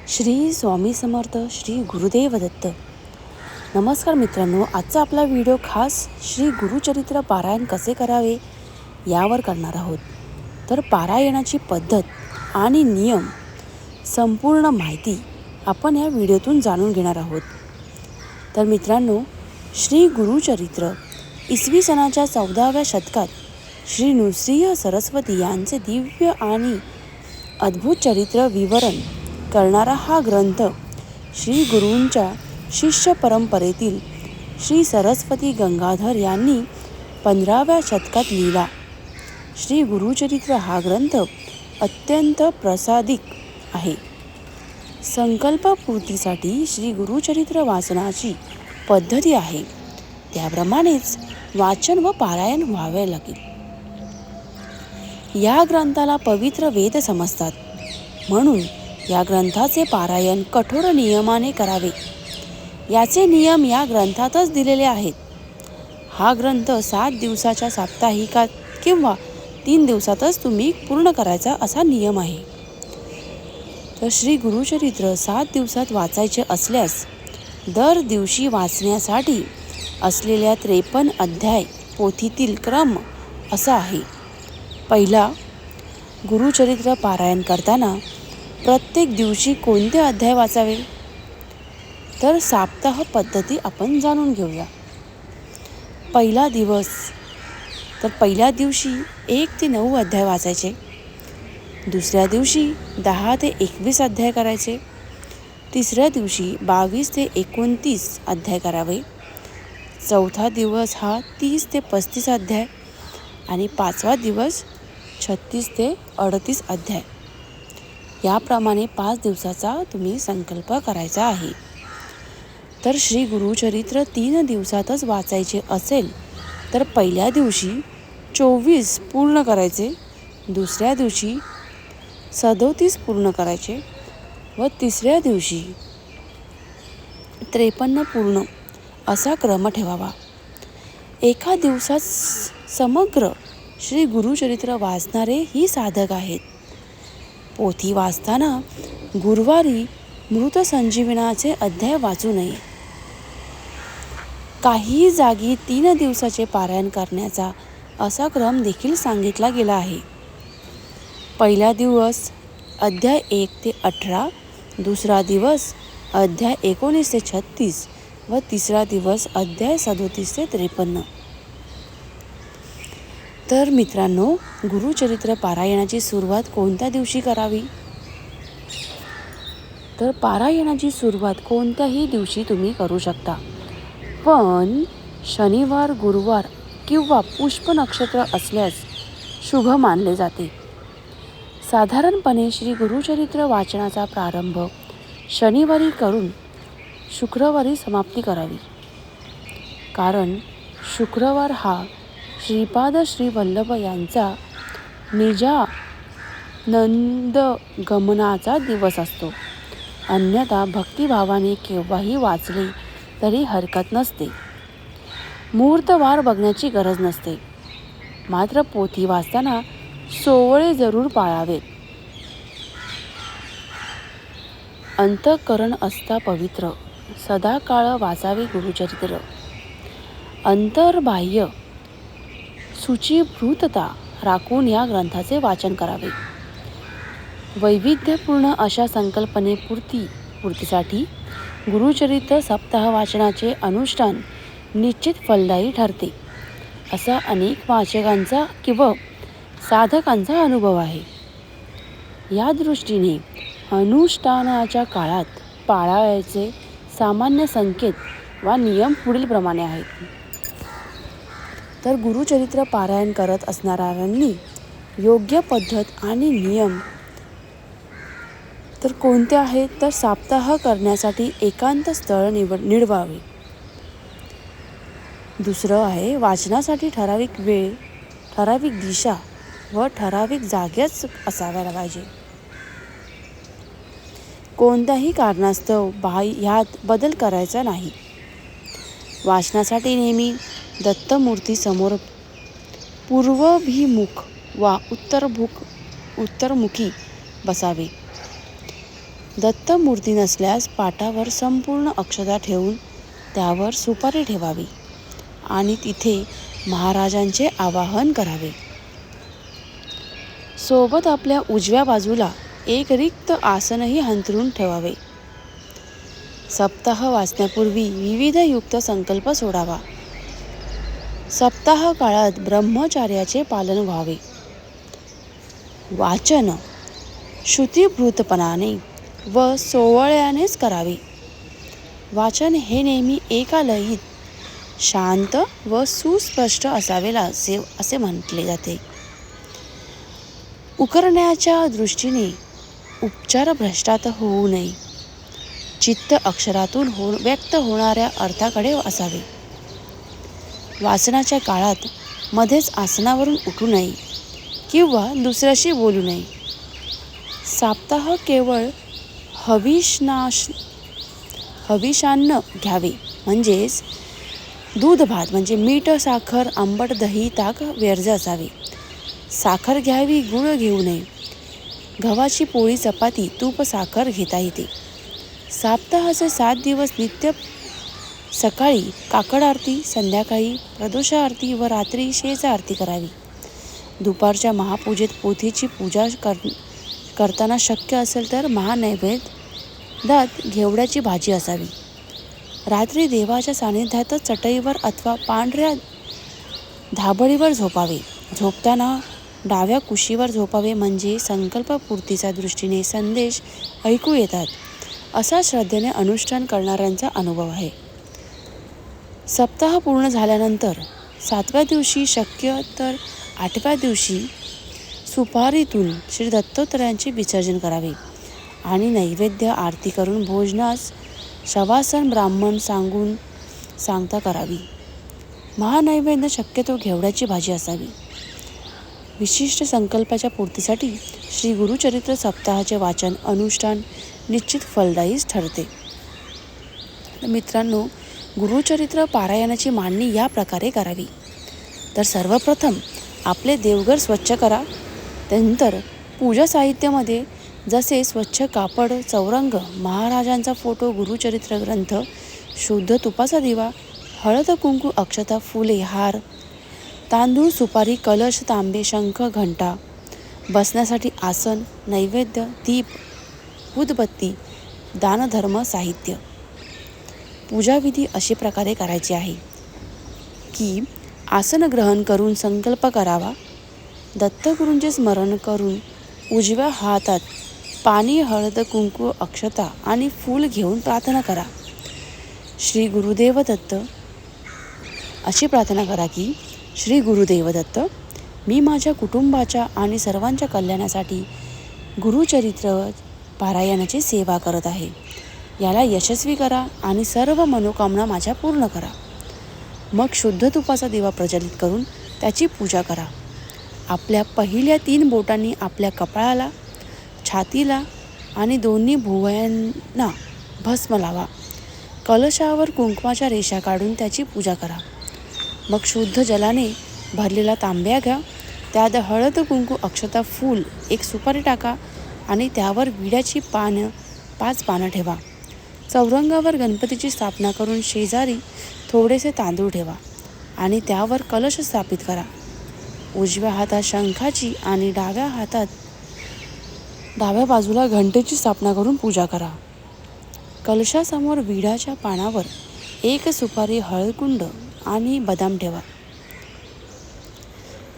श्री स्वामी समर्थ, श्री गुरुदेव दत्त. नमस्कार मित्रांनो, आजचा आपला व्हिडिओ खास श्री गुरुचरित्र पारायण कसे करावे यावर करणार आहोत. तर पारायणाची पद्धत आणि नियम संपूर्ण माहिती आपण या व्हिडिओतून जाणून घेणार आहोत. तर मित्रांनो, श्री गुरुचरित्र इसवी सनाच्या 14व्या शतकात श्री नृसिंह सरस्वती यांचे दिव्य आणि अद्भुत चरित्र विवरण करणारा हा ग्रंथ श्री गुरूंच्या शिष्य परंपरेतील श्री सरस्वती गंगाधर यांनी 15व्या शतकात लिहिला. श्री गुरुचरित्र हा ग्रंथ अत्यंत प्रसादिक आहे. संकल्पपूर्तीसाठी श्री गुरुचरित्र वाचनाची पद्धती आहे, त्याप्रमाणेच वाचन व पारायण व्हावे लागेल. या ग्रंथाला पवित्र वेद समजतात, म्हणून या ग्रंथाचे पारायण कठोर नियमाने करावे. याचे नियम या ग्रंथातच दिलेले आहेत. हा ग्रंथ 7 दिवसाच्या साप्ताहिकात किंवा 3 दिवसातच तुम्ही पूर्ण करायचा असा नियम आहे. तर श्री गुरुचरित्र 7 दिवसात वाचायचे असल्यास दर दिवशी वाचण्यासाठी असलेल्या 53 अध्याय पोथीतील क्रम असा आहे. पहिला, गुरुचरित्र पारायण करताना प्रत्येक दिवशी कोणते अध्याय वाचावे, तर साप्ताह पद्धती आपण जाणून घेऊया. पहिला दिवस, तर पहिल्या दिवशी 1 ते 9 अध्याय वाचायचे. दुसऱ्या दिवशी 10 ते 21 अध्याय करायचे. तिसऱ्या दिवशी 22 ते 29 अध्याय करावे. चौथा दिवस हा 30 ते 35 अध्याय आणि 5वा दिवस 36 ते 38 अध्याय. याप्रमाणे 5 दिवसाचा तुम्ही संकल्प करायचा आहे. तर श्री गुरुचरित्र 3 दिवसातच वाचायचे असेल तर पहिल्या दिवशी 24 पूर्ण करायचे, दुसऱ्या दिवशी 37 पूर्ण करायचे व तिसऱ्या दिवशी 53 पूर्ण असा क्रम ठेवावा. एका दिवसात समग्र श्री गुरुचरित्र वाचणारे ही साधक आहेत. पोथी वाचताना गुरुवारी मृत संजीवनाचे अध्याय वाचू नये. काही जागी 3 दिवसाचे पारायण करण्याचा असा क्रम देखील सांगितला गेला आहे. पहिला दिवस अध्याय 1 ते 18, दुसरा दिवस अध्याय 19 ते 36 व तिसरा दिवस अध्याय 37 ते 53. तर मित्रांनो, गुरुचरित्र पारायणाची सुरुवात कोणत्या दिवशी करावी, तर पारायणाची सुरुवात कोणत्याही दिवशी तुम्ही करू शकता, पण शनिवार, गुरुवार किंवा पुष्प नक्षत्र असल्यास शुभ मानले जाते. साधारणपणे श्री गुरुचरित्र वाचनाचा प्रारंभ शनिवारी करून शुक्रवारी समाप्ती करावी, कारण शुक्रवार हा श्रीपाद श्री वल्लभ यांचा निजानंदगमनाचा दिवस असतो. अन्यथा भक्तिभावाने केव्हाही वाचले तरी हरकत नसते. मुहूर्तवार बघण्याची गरज नसते. मात्र पोथी वाचताना सोवळे जरूर पाळावेत. अंतःकरण असता पवित्र, सदाकाळ वाचावे गुरुचरित्र. अंतर्बाह्य शुचिभूतता राखून या ग्रंथाचे वाचन करावे. वैविध्यपूर्ण अशा संकल्पनेपूर्तीसाठी गुरुचरित्र सप्ताह वाचनाचे अनुष्ठान निश्चित फलदायी ठरते, असा अनेक वाचकांचा किंवा साधकांचा अनुभव आहे. या दृष्टीने अनुष्ठानाच्या काळात पाळावयाचे सामान्य संकेत वा नियम पुढीलप्रमाणे आहेत. तर गुरुचरित्र पारायण करत असणाऱ्यांनी योग्य पद्धत आणि नियम तर कोणते आहेत, तर साप्ताह करण्यासाठी एकांत स्थळ निवडावे. दुसरं आहे, वाचनासाठी ठराविक वेळ, ठराविक दिशा व ठराविक जागेच असायला पाहिजे. कोणत्याही कारणास्तव ह्यात बदल करायचा नाही. वाचनासाठी नेहमी दत्तमूर्ती समोर पूर्वाभिमुख वा उत्तरमुखी बसावे. दत्तमूर्ती नसल्यास पाटावर संपूर्ण अक्षता ठेवून त्यावर सुपारी ठेवावी आणि तिथे महाराजांचे आवाहन करावे. सोबत आपल्या उजव्या बाजूला एक रिक्त आसनही अंथरून ठेवावे. सप्ताह वाचण्यापूर्वी विविध युक्त संकल्प सोडावा. सप्ताह काळात ब्रह्मचार्याचे पालन व्हावे. वाचन श्रुतीभूतपणाने व सोवळ्यानेच करावे. वाचन हे नेहमी एका लयीत, शांत व सुस्पष्ट असावे असे म्हटले जाते. उकरण्याच्या दृष्टीने उच्चार भ्रष्टात होऊ नये. चित्त अक्षरातून व्यक्त होणाऱ्या अर्थाकडे असावे. वाचनाच्या काळात मध्येच आसनावरून उठू नये किंवा दुसऱ्याशी बोलू नये. सप्ताह केवळ हविषान्न घ्यावे, म्हणजेच दूध भात म्हणजे मीठ, साखर, आंबट, दही, ताक वर्ज्य असावे. साखर घ्यावी, गुळ घेऊ नये. गव्हाची पोळी, चपाती, तूप, साखर घेता येते. सप्ताहाचे 7 दिवस नित्य सकाळी काकड आरती, संध्याकाळी प्रदोष आरती व रात्री शेज आरती करावी. दुपारच्या महापूजेत पोथीची पूजा करताना शक्य असेल तर महानैवेद्यात घेवड्याची भाजी असावी. रात्री देवाच्या सानिध्यातच चटईवर अथवा पांढऱ्या धाबळीवर झोपावे. झोपताना डाव्या कुशीवर झोपावे, म्हणजे संकल्पपूर्तीच्या दृष्टीने संदेश ऐकू येतात असा श्रद्धेने अनुष्ठान करणाऱ्यांचा अनुभव आहे. सप्ताह पूर्ण झाल्यानंतर 7व्या दिवशी, शक्य तर 8व्या दिवशी सुपारीतून श्री दत्तात्रेयांचे विसर्जन करावे आणि नैवेद्य आरती करून भोजनास शवासन ब्राह्मण सांगता करावी. महानैवेद्य शक्यतो घेवड्याची भाजी असावी. विशिष्ट संकल्पाच्या पूर्तीसाठी श्री गुरुचरित्र सप्ताहाचे वाचन अनुष्ठान निश्चित फलदायीच ठरते. मित्रांनो, गुरुचरित्र पारायणाची मांडणी या प्रकारे करावी. तर सर्वप्रथम आपले देवघर स्वच्छ करा. त्यानंतर पूजा साहित्यामध्ये जसे स्वच्छ कापड, चौरंग, महाराजांचा फोटो, गुरुचरित्र ग्रंथ, शुद्ध तुपाचा दिवा, हळद, कुंकू, अक्षता, फुले, हार, तांदूळ, सुपारी, कलश, तांबे, शंख, घंटा, बसण्यासाठी आसन, नैवेद्य, दीप, उदबत्ती, दानधर्म साहित्य. पूजाविधी अशा प्रकारे करायची आहे की आसन ग्रहण करून संकल्प करावा. दत्तगुरूंचे स्मरण करून उजव्या हातात पाणी, हळद, कुंकू, अक्षता आणि फूल घेऊन प्रार्थना करा. श्री गुरुदेव दत्त अशी प्रार्थना करा की श्री गुरुदेव दत्त, मी माझ्या कुटुंबाच्या आणि सर्वांच्या कल्याणासाठी गुरुचरित्र पारायणाची सेवा करत आहे. याला यशस्वी करा आणि सर्व मनोकामना माझ्या पूर्ण करा. मग शुद्ध तुपाचा दिवा प्रज्वलित करून त्याची पूजा करा. आपल्या पहिल्या 3 बोटांनी आपल्या कपाळाला, छातीला आणि दोन्ही भुवयांना भस्म लावा. कलशावर कुंकवाच्या रेषा काढून त्याची पूजा करा. मग शुद्ध जलाने भरलेला तांब्या घ्या. त्यात हळद, कुंकू, अक्षता, फूल, एक सुपारी टाका आणि त्यावर विड्याची 5 पानं ठेवा. चौरंगावर गणपतीची स्थापना करून शेजारी थोडेसे तांदूळ ठेवा आणि त्यावर कलश स्थापित करा. उजव्या हातात शंखाची आणि डाव्या बाजूला घंटेची स्थापना करून पूजा करा. कलशासमोर विड्याच्या पानावर एक सुपारी, हळदकुंड आणि बदाम ठेवा.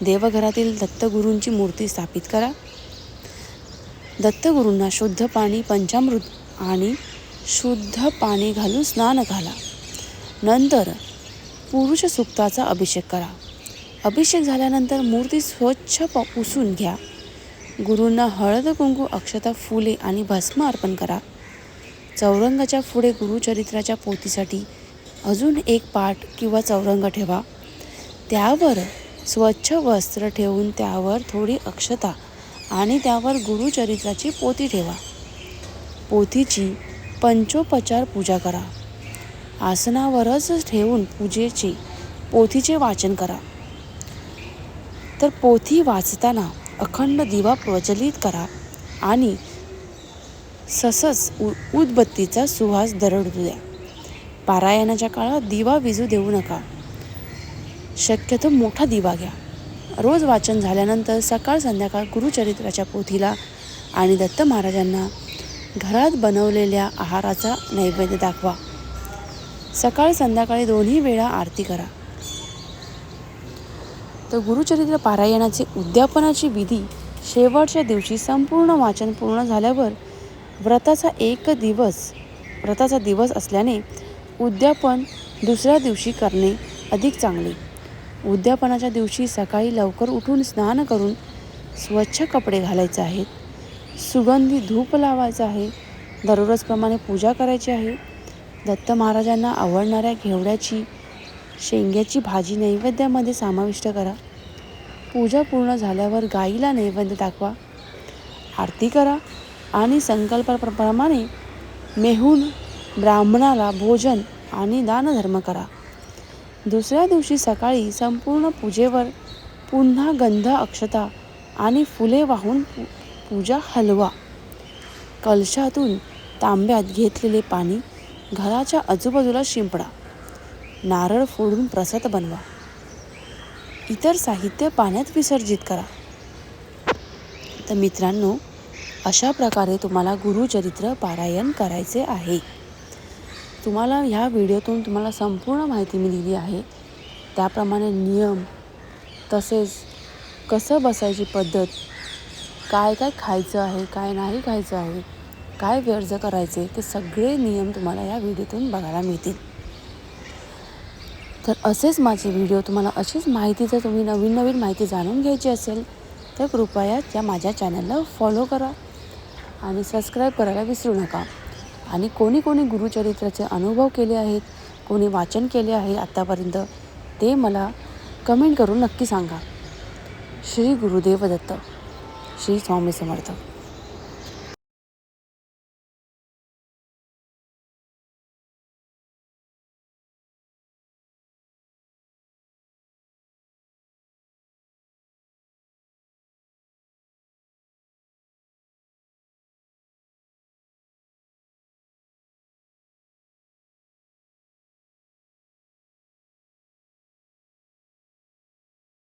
देवघरातील दत्तगुरूंची मूर्ती स्थापित करा. दत्तगुरूंना शुद्ध पाणी, पंचामृत आणि शुद्ध पाणी घालून स्नान घाला. नंतर पुरुष सूक्ताचा अभिषेक करा. अभिषेक झाल्यानंतर मूर्ती स्वच्छ पुसून घ्या. गुरूंना हळद, कुंकू, अक्षता, फुले आणि भस्म अर्पण करा. चौरंगाच्या पुढे गुरुचरित्राच्या पोथीसाठी अजून एक पाट किंवा चौरंग ठेवा. त्यावर स्वच्छ वस्त्र ठेवून त्यावर थोडी अक्षता आणि त्यावर गुरुचरित्राची पोथी ठेवा. पोथीची पंचोपचार पूजा करा. आसनावरच ठेवून पोथीचे वाचन करा. तर पोथी वाचताना अखंड दिवा प्रज्वलित करा आणि ससस उदबत्तीचा सुवास दरवळू द्या. पारायणाच्या काळात दिवा विझू देऊ नका. शक्यतो मोठा दिवा घ्या. रोज वाचन झाल्यानंतर सकाळ संध्याकाळ गुरुचरित्राच्या पोथीला आणि दत्त महाराजांना घरात बनवलेल्या आहाराचा नैवेद्य दाखवा. सकाळ संध्याकाळी दोन्ही वेळा आरती करा. तर गुरुचरित्र पारायणाचे उद्यापनाची विधी शेवटच्या दिवशी संपूर्ण वाचन पूर्ण झाल्यावर व्रताचा दिवस असल्याने उद्यापन दुसऱ्या दिवशी करणे अधिक चांगले. उद्यापनाच्या दिवशी सकाळी लवकर उठून स्नान करून स्वच्छ कपडे घालायचे आहेत. सुगंधी धूप लावायचा आहे. दररोजप्रमाणे पूजा करायची आहे. दत्त महाराजांना आवडणाऱ्या घेवड्याची शेंग्याची भाजी नैवेद्यामध्ये समाविष्ट करा. पूजा पूर्ण झाल्यावर गाईला नैवेद्य दाखवा. आरती करा आणि संकल्पाप्रमाणे मेहून ब्राह्मणाला भोजन आणि दानधर्म करा. दुसऱ्या दिवशी सकाळी संपूर्ण पूजेवर पुन्हा गंध अक्षता आणि फुले वाहून पूजा हलवा. कलशातून तांब्यात घेतलेले पाणी घराच्या आजूबाजूला शिंपडा. नारळ फोडून प्रसाद बनवा. इतर साहित्य पाण्यात विसर्जित करा. तर मित्रांनो, अशा प्रकारे तुम्हाला गुरुचरित्र पारायण करायचे आहे. तुम्हाला ह्या व्हिडिओतून तुम्हाला संपूर्ण माहिती मी दिली आहे. त्याप्रमाणे नियम, तसेच कसं बसायची पद्धत, काय काय खायचं आहे, काय नाही खायचं आहे, काय वर्ज करायचे, ते सगळे नियम तुम्हाला या व्हिडिओतून बघायला मिळतील. तर असेच माझे व्हिडिओ तुम्हाला अशीच माहिती, जर तुम्ही नवीन माहिती जाणून घ्यायची असेल तर कृपया या माझ्या चॅनलला फॉलो करा आणि सबस्क्राईब करायला विसरू नका. आणि कोणी गुरुचरित्राचे अनुभव केले आहेत, कोणी वाचन केले आहे आत्तापर्यंत, ते मला कमेंट करून नक्की सांगा. श्री गुरुदेव दत्त. श्री स्वामी समर्थ.